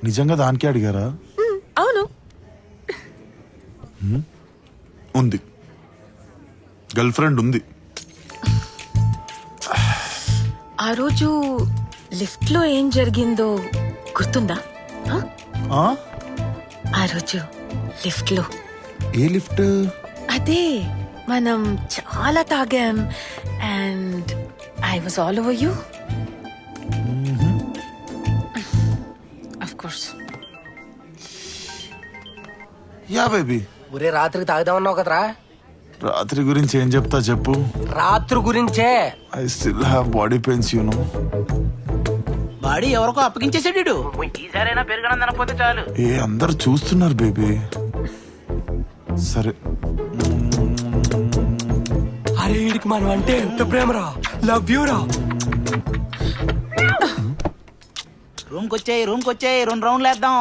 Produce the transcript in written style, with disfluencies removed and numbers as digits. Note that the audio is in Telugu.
నిజంగా దానికే అడిగారా? అవును. ఉంది, గర్ల్ ఫ్రెండ్ ఉంది. ఆ రోజు లిఫ్ట్ లో ఏం జరిగిందో గుర్తుందా? ఆ? ఆ రోజు లిఫ్ట్ లో ఏ లిఫ్ట్? అదే మనం చాలా తాగాం and I was all over you. Of course. Yeah baby. ఒరే రాత్రికి తాగుదామన్నావు కదరా. రాత్రి గురించి ఏం చెప్తా చెప్పు. రాత్రి గురించే. I still have body pains you know. Body ఎవరికో అప్పగించేసాడు. ఈసారైనా పెరగడం తినకపోతే చాలు. ఏ అందరు చూస్తున్నారు బేబీ. సరే. అరే వీడికి మనం అంటే ఎంత ప్రేమరా. లవ్ యూ రా. రూమ్కి వచ్చాయి 2 రౌండ్లు వేద్దాం.